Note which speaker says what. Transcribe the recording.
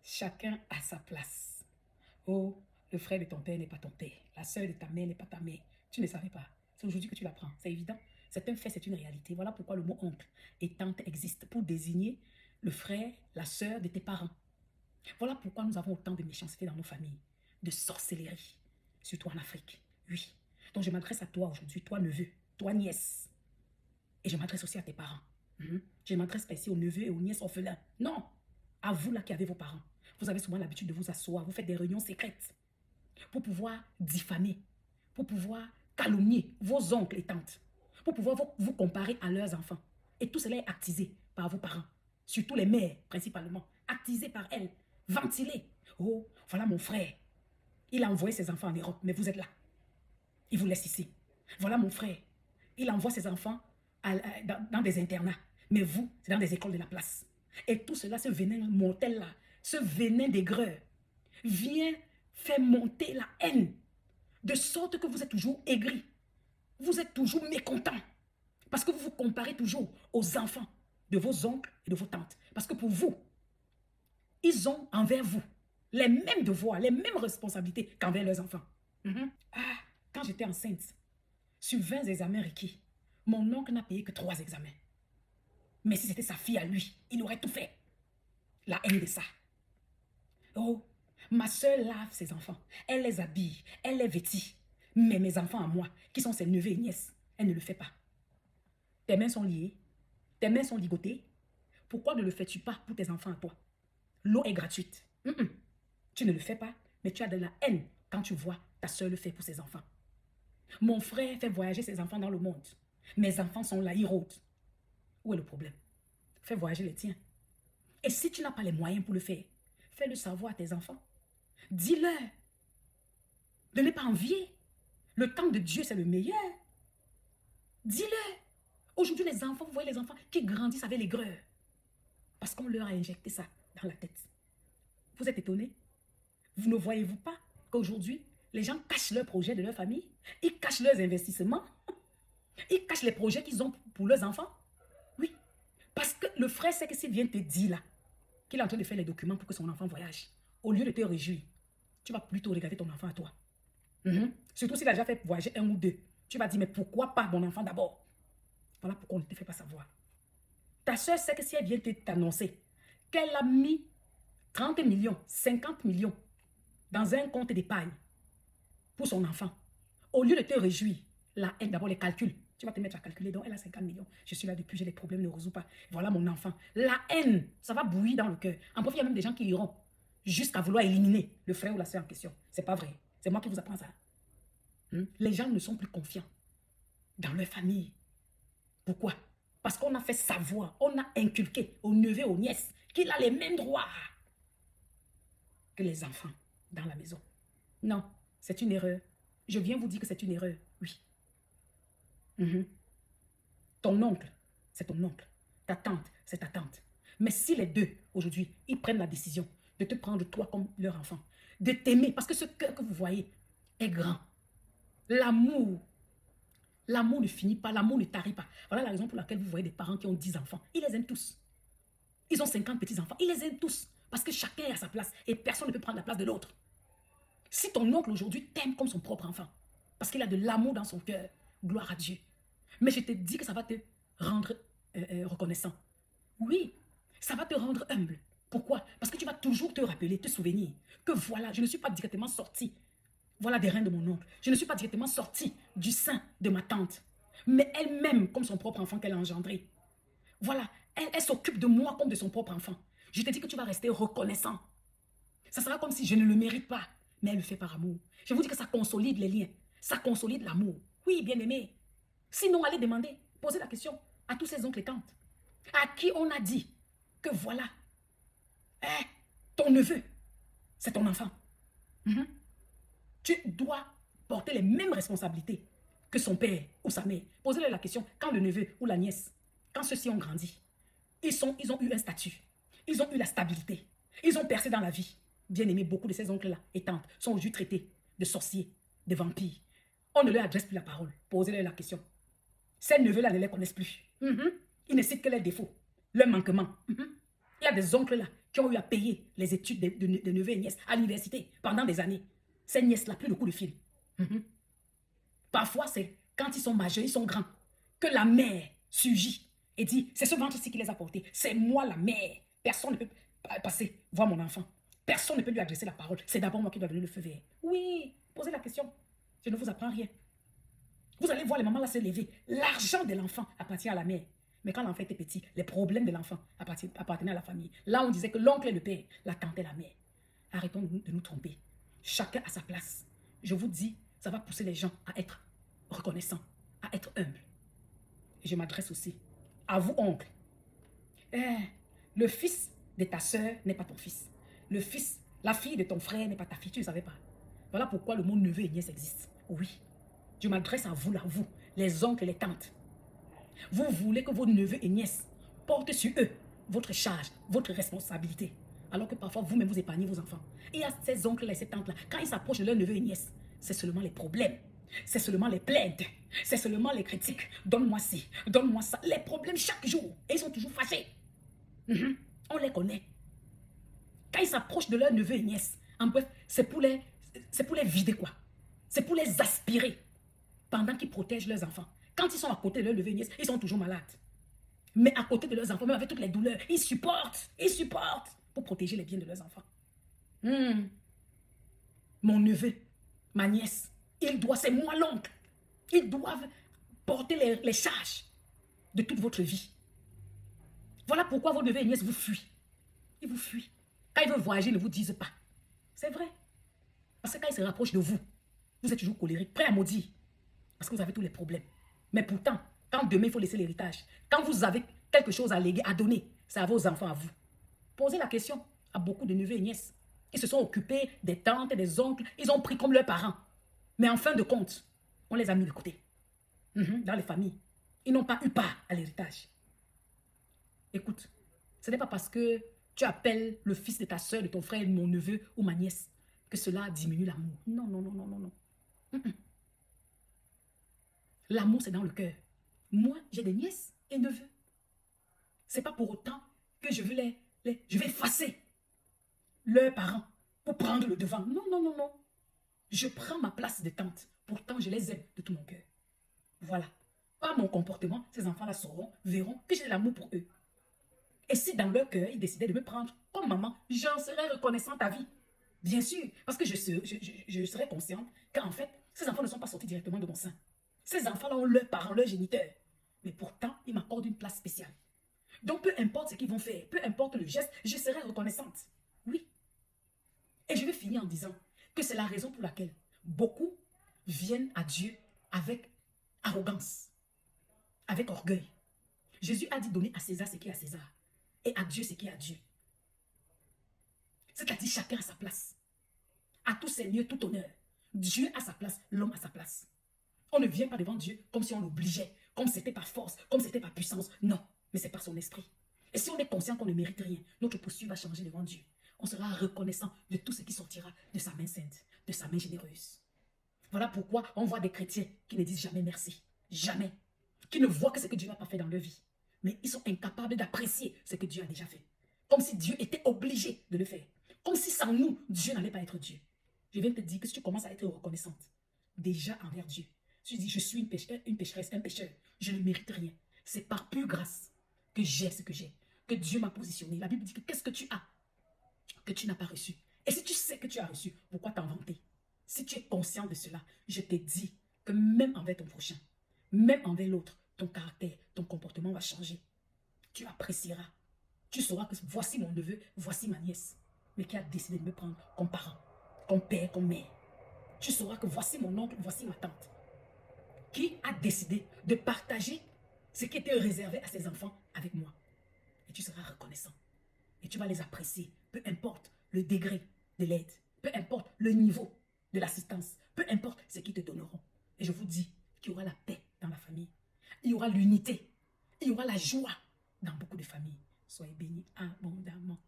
Speaker 1: Chacun a sa place. Oh, le frère de ton père n'est pas ton père. La sœur de ta mère n'est pas ta mère. Tu ne savais pas. C'est aujourd'hui que tu l'apprends. C'est évident. C'est un fait, c'est une réalité. Voilà pourquoi le mot oncle et tante existe pour désigner le frère, la sœur de tes parents. Voilà pourquoi nous avons autant de méchanceté dans nos familles, de sorcellerie, surtout en Afrique. Oui. Donc je m'adresse à toi aujourd'hui, toi neveu, toi nièce. Et je m'adresse aussi à tes parents. Je ne m'adresse pas ici aux neveux et aux nièces orphelins. Non. À vous là qui avez vos parents. Vous avez souvent l'habitude de vous asseoir, vous faites des réunions secrètes pour pouvoir diffamer, pour pouvoir calomnier vos oncles et tantes, pour pouvoir vous comparer à leurs enfants. Et tout cela est actisé par vos parents, surtout les mères principalement, actisé par elles, ventilé. Oh, voilà mon frère. Il a envoyé ses enfants en Europe, mais vous êtes là. Il vous laisse ici. Voilà mon frère. Il envoie ses enfants dans des internats, mais vous, c'est dans des écoles de la place. Et tout cela, ce venin mortel-là, ce venin d'aigreur, vient faire monter la haine, de sorte que vous êtes toujours aigri. Vous êtes toujours mécontent. Parce que vous vous comparez toujours aux enfants de vos oncles et de vos tantes. Parce que pour vous, ils ont envers vous les mêmes devoirs, les mêmes responsabilités qu'envers leurs enfants. Ah, quand j'étais enceinte, sur 20 examens requis, mon oncle n'a payé que 3 examens. Mais si c'était sa fille à lui, il aurait tout fait. La haine de ça. Oh, ma soeur lave ses enfants. Elle les habille, elle les vêtit. Mais mes enfants à moi, qui sont ses neveux et nièces, elle ne le fait pas. Tes mains sont liées, tes mains sont ligotées. Pourquoi ne le fais-tu pas pour tes enfants à toi? L'eau est gratuite. Tu ne le fais pas, mais tu as de la haine quand tu vois ta soeur le faire pour ses enfants. Mon frère fait voyager ses enfants dans le monde. Mes enfants sont là, ils rôdent. Où est le problème? Fais voyager les tiens. Et si tu n'as pas les moyens pour le faire, fais-le savoir à tes enfants. Dis-leur de ne pas envier. Le temps de Dieu, c'est le meilleur. Dis-leur. Aujourd'hui, les enfants, vous voyez les enfants qui grandissent avec l'aigreur. Parce qu'on leur a injecté ça dans la tête. Vous êtes étonnés? Vous ne voyez-vous pas qu'aujourd'hui, les gens cachent leurs projets de leur famille? Ils cachent leurs investissements? Ils cachent les projets qu'ils ont pour leurs enfants? Oui. Parce que le frère sait que s'il vient te dire là, qu'il est en train de faire les documents pour que son enfant voyage, au lieu de te réjouir, tu vas plutôt regarder ton enfant à toi. Surtout s'il a déjà fait voyager 1 ou 2. Tu vas dire, mais pourquoi pas mon enfant d'abord? Voilà pourquoi on ne te fait pas savoir. Ta soeur sait que si elle vient t'annoncer qu'elle a mis 30 millions, 50 millions dans un compte d'épargne pour son enfant, au lieu de te réjouir, la haine, d'abord les calculs, tu vas te mettre à calculer, donc elle a 50 millions, je suis là depuis, j'ai des problèmes, ne résout pas, voilà mon enfant. La haine, ça va bouillir dans le cœur. En plus, il y a même des gens qui iront jusqu'à vouloir éliminer le frère ou la soeur en question. C'est pas vrai, c'est moi qui vous apprends ça. Les gens ne sont plus confiants dans leur famille. Pourquoi? Parce qu'on a fait savoir, on a inculqué aux neveux, aux nièces qu'il a les mêmes droits que les enfants dans la maison. Non, c'est une erreur. Je viens vous dire que c'est une erreur, oui. Ton oncle, c'est ton oncle. Ta tante, c'est ta tante. Mais si les deux, aujourd'hui, ils prennent la décision de te prendre toi comme leur enfant, de t'aimer, parce que ce cœur que vous voyez est grand. L'amour ne finit pas, l'amour ne tarit pas. Voilà la raison pour laquelle vous voyez des parents qui ont 10 enfants. Ils les aiment tous. Ils ont 50 petits-enfants. Ils les aiment tous. Parce que chacun est à sa place et personne ne peut prendre la place de l'autre. Si ton oncle aujourd'hui t'aime comme son propre enfant, parce qu'il a de l'amour dans son cœur, gloire à Dieu. Mais je te dis que ça va te rendre reconnaissant. Oui, ça va te rendre humble. Pourquoi? Parce que tu vas toujours te rappeler, te souvenir que voilà, je ne suis pas directement sortie. Voilà des reins de mon oncle. Je ne suis pas directement sortie du sein de ma tante. Mais elle-même, comme son propre enfant qu'elle a engendré. Voilà, elle s'occupe de moi comme de son propre enfant. Je te dis que tu vas rester reconnaissant. Ça sera comme si je ne le mérite pas. Mais elle le fait par amour. Je vous dis que ça consolide les liens. Ça consolide l'amour. Oui, bien aimé. Sinon, allez demander, posez la question à tous ces oncles et tantes. À qui on a dit que voilà, ton neveu, c'est ton enfant. Tu dois porter les mêmes responsabilités que son père ou sa mère. Posez-leur la question, quand le neveu ou la nièce, quand ceux-ci ont grandi, ils ont eu un statut, ils ont eu la stabilité, ils ont percé dans la vie. Bien aimé, beaucoup de ces oncles-là et tantes sont aujourd'hui traités de sorciers, de vampires. On ne leur adresse plus la parole. Posez-leur la question. Ces neveux-là ne les connaissent plus. Ils ne citent que leurs défauts, leurs manquements. Il y a des oncles-là qui ont eu à payer les études de neveux et nièces à l'université pendant des années. Ces nièces-là, plus le coup de fil. Parfois, c'est quand ils sont majeurs, ils sont grands, que la mère surgit et dit, c'est ce ventre-ci qui les a portés. C'est moi la mère. Personne ne peut passer voir mon enfant. Personne ne peut lui adresser la parole. C'est d'abord moi qui dois donner le feu vert. Oui, posez la question. Je ne vous apprends rien. Vous allez voir les mamans là se lever. L'argent de l'enfant appartient à la mère. Mais quand l'enfant était petit, les problèmes de l'enfant appartenaient à la famille. Là, on disait que l'oncle et le père, la tante et la mère. Arrêtons de nous tromper. Chacun à sa place. Je vous dis, ça va pousser les gens à être reconnaissants, à être humbles. Et je m'adresse aussi à vous, oncle. Le fils de ta soeur n'est pas ton fils. La fille de ton frère n'est pas ta fille. Tu ne savais pas. Voilà pourquoi le mot neveu et nièce existe. Oui. Je m'adresse à vous, là, vous, les oncles et les tantes. Vous voulez que vos neveux et nièces portent sur eux votre charge, votre responsabilité. Alors que parfois, vous-même, vous épargnez vos enfants. Et à ces oncles-là et ces tantes-là, quand ils s'approchent de leurs neveux et nièces, c'est seulement les problèmes. C'est seulement les plaintes. C'est seulement les critiques. Donne-moi ci, donne-moi ça. Les problèmes chaque jour. Et ils sont toujours fâchés. On les connaît. Quand ils s'approchent de leurs neveux et nièces, en bref, c'est pour les vider, quoi. C'est pour les aspirer pendant qu'ils protègent leurs enfants. Quand ils sont à côté de leurs neveux et nièces, ils sont toujours malades. Mais à côté de leurs enfants, même avec toutes les douleurs, ils supportent pour protéger les biens de leurs enfants. Mon neveu, ma nièce, c'est moi l'oncle. Ils doivent porter les charges de toute votre vie. Voilà pourquoi vos neveux et nièces vous fuient. Ils vous fuient. Quand ils veulent voyager, ils ne vous disent pas. C'est vrai. Parce que quand ils se rapprochent de vous, vous êtes toujours colérique, prêt à maudire. Parce que vous avez tous les problèmes. Mais pourtant, quand demain il faut laisser l'héritage, quand vous avez quelque chose à léguer, à donner, c'est à vos enfants, à vous. Posez la question à beaucoup de neveux et nièces. Ils se sont occupés des tantes et des oncles. Ils ont pris comme leurs parents. Mais en fin de compte, on les a mis de côté. Dans les familles. Ils n'ont pas eu part à l'héritage. Écoute, ce n'est pas parce que tu appelles le fils de ta soeur, de ton frère, mon neveu ou ma nièce, que cela diminue l'amour. Non, non, non, non, non, non. L'amour, c'est dans le cœur. Moi, j'ai des nièces et neveux. C'est pas pour autant que je veux je vais effacer leurs parents pour prendre le devant. Non, non, non, non. Je prends ma place de tante. Pourtant, je les aime de tout mon cœur. Voilà. Par mon comportement, ces enfants-là verront que j'ai de l'amour pour eux. Et si dans leur cœur, ils décidaient de me prendre comme maman, j'en serais reconnaissante à vie. Bien sûr, parce que je serais consciente qu'en fait, ces enfants ne sont pas sortis directement de mon sein. Ces enfants-là ont leurs parents, leurs géniteurs. Mais pourtant, ils m'accordent une place spéciale. Donc, peu importe ce qu'ils vont faire, peu importe le geste, je serai reconnaissante. Oui. Et je vais finir en disant que c'est la raison pour laquelle beaucoup viennent à Dieu avec arrogance, avec orgueil. Jésus a dit donner à César ce qui est à César et à Dieu ce qui est à Dieu. C'est-à-dire chacun à sa place. À tout seigneur, tout honneur. Dieu a sa place, l'homme a sa place. On ne vient pas devant Dieu comme si on l'obligeait, comme c'était par force, comme c'était par puissance. Non, mais c'est par son esprit. Et si on est conscient qu'on ne mérite rien, notre posture va changer devant Dieu. On sera reconnaissant de tout ce qui sortira de sa main sainte, de sa main généreuse. Voilà pourquoi on voit des chrétiens qui ne disent jamais merci. Jamais. Qui ne voient que ce que Dieu n'a pas fait dans leur vie. Mais ils sont incapables d'apprécier ce que Dieu a déjà fait. Comme si Dieu était obligé de le faire. Comme si sans nous, Dieu n'allait pas être Dieu. Je viens te dire que si tu commences à être reconnaissante, déjà envers Dieu, tu dis, je suis une pécheresse, un pécheur, je ne mérite rien. C'est par pure grâce que j'ai ce que j'ai, que Dieu m'a positionné. La Bible dit que qu'est-ce que tu as que tu n'as pas reçu. Et si tu sais que tu as reçu, pourquoi t'en vanter? Si tu es conscient de cela, je te dis que même envers ton prochain, même envers l'autre, ton caractère, ton comportement va changer. Tu apprécieras. Tu sauras que voici mon neveu, voici ma nièce, mais qui a décidé de me prendre comme parent, comme père, comme mère. Tu sauras que voici mon oncle, voici ma tante, qui a décidé de partager ce qui était réservé à ses enfants avec moi. Et tu seras reconnaissant. Et tu vas les apprécier, peu importe le degré de l'aide, peu importe le niveau de l'assistance, peu importe ce qu'ils te donneront. Et je vous dis qu'il y aura la paix dans la famille. Il y aura l'unité. Il y aura la joie dans beaucoup de familles. Soyez bénis abondamment.